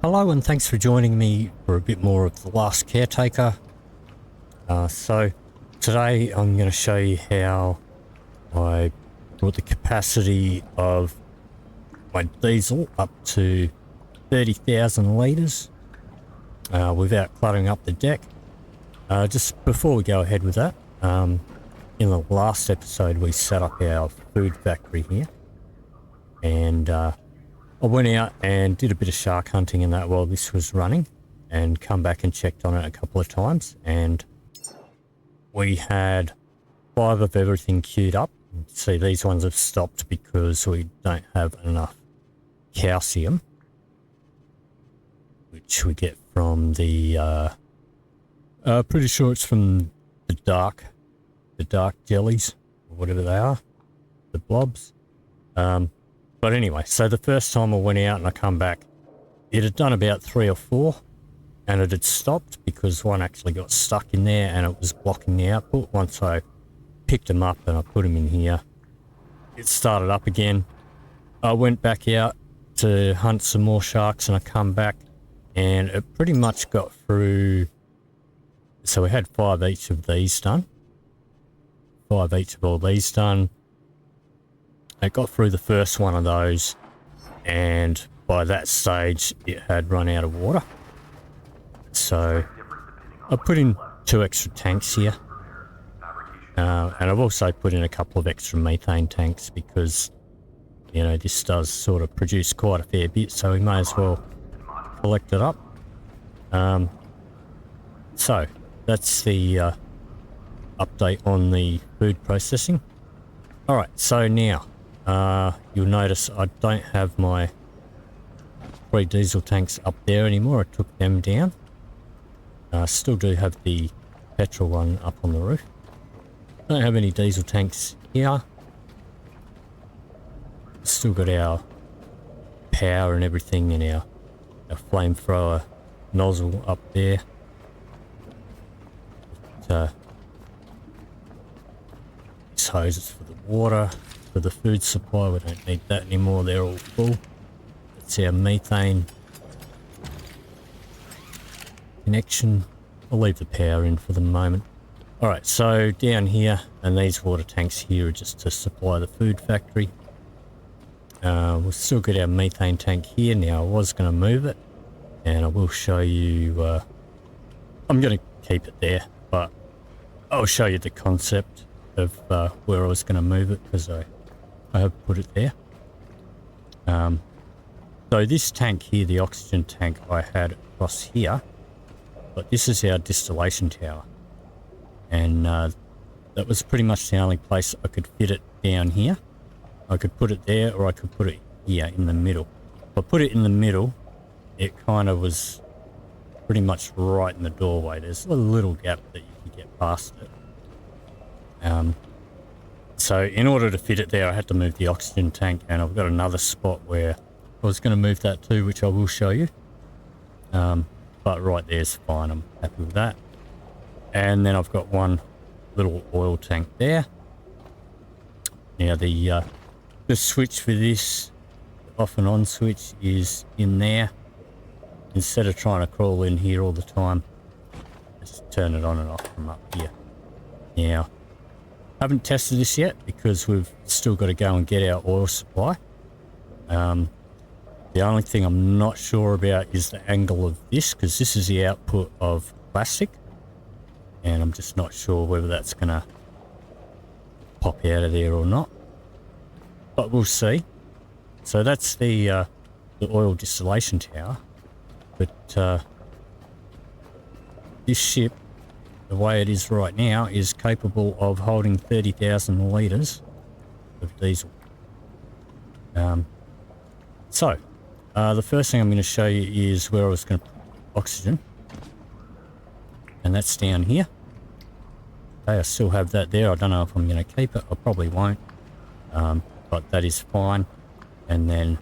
Hello and thanks for joining me for a bit more of the Last Caretaker. So today I'm going to show you how I brought the capacity of my diesel up to 30,000 litres without cluttering up the deck. Just before we go ahead with that, in the last episode we set up our food factory here, and I went out and did a bit of shark hunting and that while this was running, and come back and checked on it a couple of times, and we had 5 of everything queued up. See, these ones have stopped because we don't have enough calcium, which we get from the pretty sure it's from the dark jellies or whatever they are, the blobs. But anyway, so the first time I went out and I come back, it had done about 3 or 4 and it had stopped because one actually got stuck in there and it was blocking the output. Once I picked them up and I put them in here, it started up again. I went back out to hunt some more sharks and I come back and it pretty much got through. So we had 5 each of these done. 5 each of all these done. It got through the first one of those, and by that stage it had run out of water. So I put in 2 extra tanks here, and I've also put in a couple of extra methane tanks because, you know, this does sort of produce quite a fair bit, so we may as well collect it up. So that's the update on the food processing. Alright, so now you'll notice I don't have my 3 diesel tanks up there anymore. I took them down. I still do have the petrol one up on the roof. Don't have any diesel tanks here. Still got our power and everything and our flamethrower nozzle up there. This hose is for the water. For the food supply, we don't need that anymore, they're all full. That's our methane connection. I'll leave the power in for the moment. Alright, so down here, and these water tanks here are just to supply the food factory. We'll still get our methane tank here. Now I was going to move it, and I will show you, I'm going to keep it there, but I'll show you the concept of where I was going to move it, because I have put it there. So this tank here, the oxygen tank, I had across here, but this is our distillation tower, and that was pretty much the only place I could fit it down here. I could put it there, or I could put it here in the middle. If I put it in the middle, it kind of was pretty much right in the doorway. There's a little gap that you can get past it. So in order to fit it there, I had to move the oxygen tank, and I've got another spot where I was going to move that too, which I will show you. But right there's fine, I'm happy with that. And then I've got one little oil tank there. Now the switch for this, the off and on switch, is in there. Instead of trying to crawl in here all the time, just turn it on and off from up here. Now, haven't tested this yet because we've still got to go and get our oil supply. The only thing I'm not sure about is the angle of this, because this is the output of plastic, and I'm just not sure whether that's going to pop out of there or not, but we'll see. So that's the oil distillation tower, but this ship, the way it is right now, is capable of holding 30,000 litres of diesel. So the first thing I'm going to show you is where I was going to put oxygen, and that's down here. Okay, I still have that there. I don't know if I'm going to keep it. I probably won't, but that is fine. And then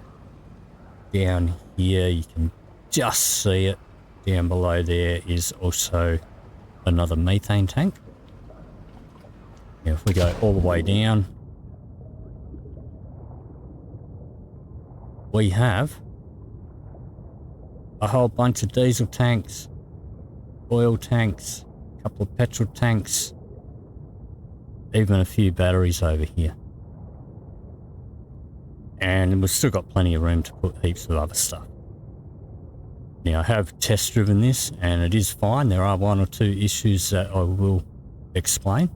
down here, you can just see it. Down below there is also another methane tank. Now if we go all the way down, we have a whole bunch of diesel tanks, oil tanks, a couple of petrol tanks, even a few batteries over here. And we've still got plenty of room to put heaps of other stuff. Now, I have test driven this and it is fine. There are one or two issues that I will explain.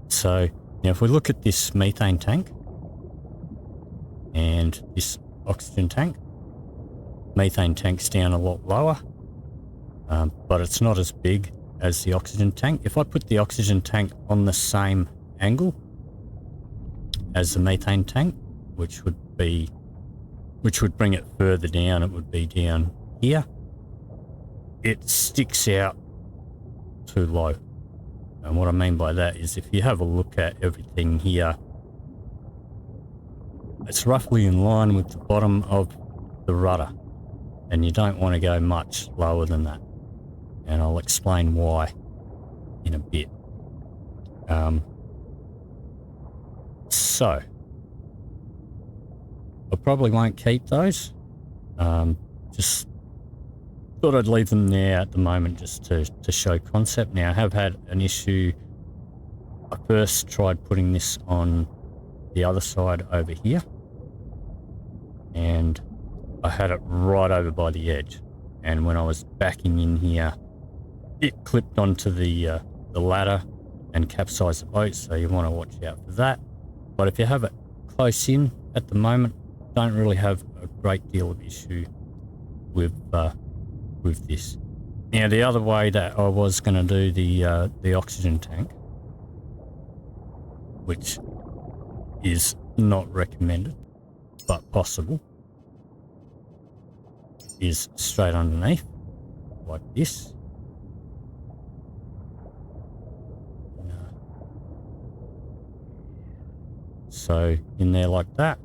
So now if we look at this methane tank and this oxygen tank, methane tank's down a lot lower, but it's not as big as the oxygen tank. If I put the oxygen tank on the same angle as the methane tank, which would bring it further down, it would be down here, it sticks out too low. And what I mean by that is if you have a look at everything here, it's roughly in line with the bottom of the rudder, and you don't want to go much lower than that. And I'll explain why in a bit. So I probably won't keep those. Just thought I'd leave them there at the moment just to show concept. Now, I have had an issue. I first tried putting this on the other side over here, and I had it right over by the edge. And when I was backing in here, it clipped onto the ladder and capsized the boat, so you want to watch out for that. But if you have it close in at the moment, don't really have a great deal of issue with this. Now, the other way that I was going to do the oxygen tank, which is not recommended but possible, is straight underneath like this. So in there like that.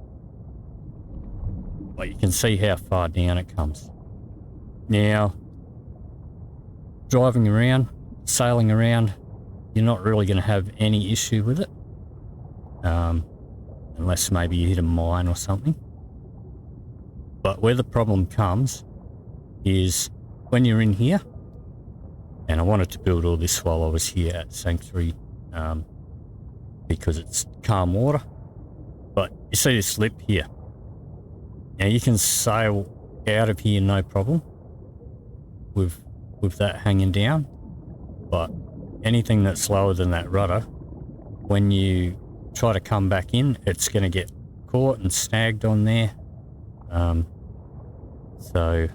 But you can see how far down it comes. Now, driving around, sailing around, you're not really going to have any issue with it. Unless maybe you hit a mine or something. But where the problem comes is when you're in here, and I wanted to build all this while I was here at Sanctuary, because it's calm water. But you see this lip here. Now you can sail out of here no problem with that hanging down, but anything that's lower than that rudder, when you try to come back in, it's going to get caught and snagged on there. So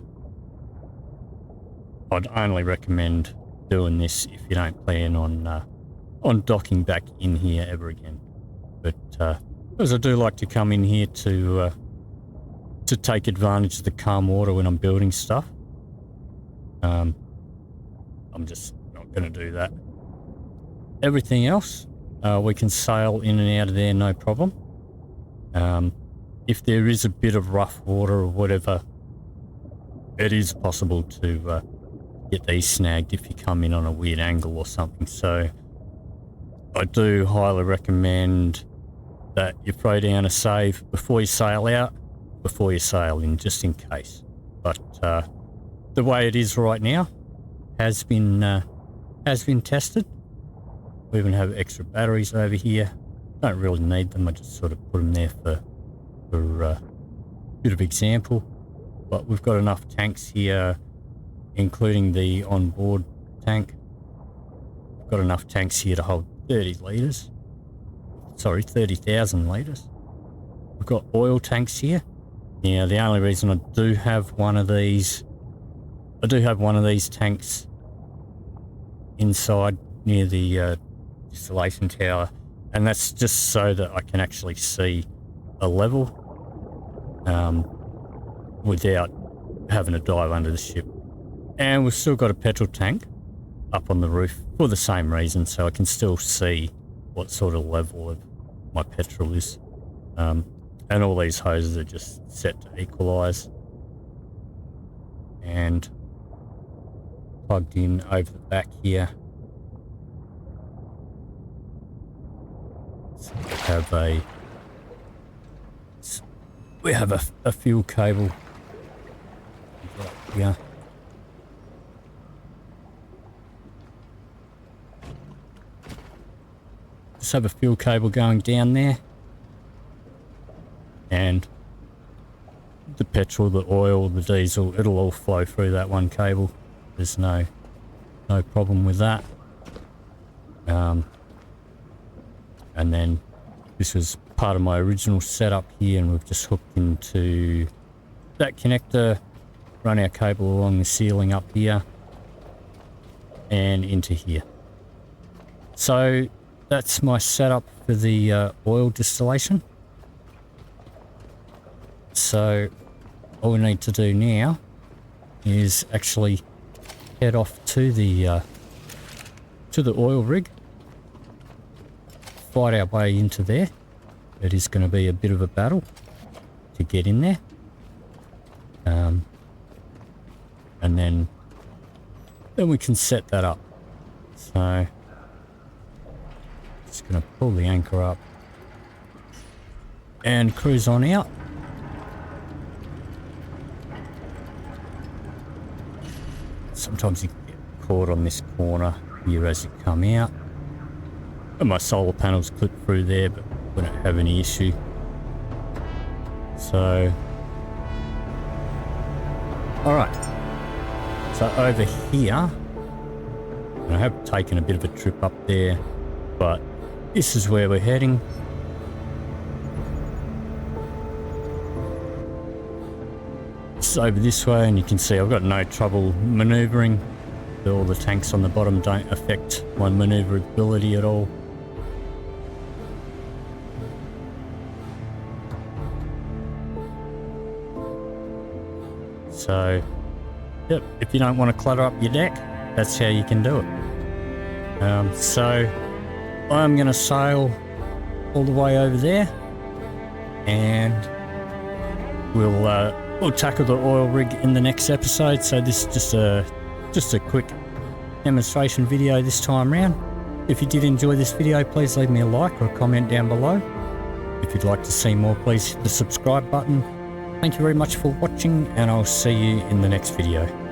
I'd only recommend doing this if you don't plan on docking back in here ever again. But because I do like to come in here to take advantage of the calm water when I'm building stuff, I'm just not going to do that. Everything else, we can sail in and out of there no problem. If there is a bit of rough water or whatever, it is possible to get these snagged if you come in on a weird angle or something. So I do highly recommend that you throw down a save before you sail out, before you sail in, just in case. But the way it is right now has been tested. We even have extra batteries over here. Don't really need them. I just sort of put them there for a bit of example. But we've got enough tanks here, including the onboard tank. We've got enough tanks here to hold 30,000 litres. We've got oil tanks here. Now, the only reason I do have one of these tanks inside near the distillation tower, and that's just so that I can actually see a level without having to dive under the ship. And we've still got a petrol tank up on the roof for the same reason, so I can still see what sort of level of my petrol is. And all these hoses are just set to equalise and plugged in over the back here. So we have a fuel cable here. Just have a fuel cable going down there. And the petrol, the oil, the diesel, it'll all flow through that one cable. There's no problem with that. And then this was part of my original setup here, and we've just hooked into that connector, run our cable along the ceiling up here and into here. So that's my setup for the oil distillation. So all we need to do now is actually head off to the oil rig, fight our way into there. It is going to be a bit of a battle to get in there, and then we can set that up. So just going to pull the anchor up and cruise on out. Sometimes you can get caught on this corner here as you come out. And my solar panels clip through there, but we don't have any issue. So, alright. So over here, and I have taken a bit of a trip up there, but this is where we're heading. It's over this way, and you can see I've got no trouble manoeuvring. All the tanks on the bottom don't affect my manoeuvrability at all. So, yep, if you don't want to clutter up your deck, that's how you can do it. So, I'm going to sail all the way over there, and we'll tackle the oil rig in the next episode. So this is just a quick demonstration video this time round. If you did enjoy this video, please leave me a like or a comment down below. If you'd like to see more, please hit the subscribe button. Thank you very much for watching, and I'll see you in the next video.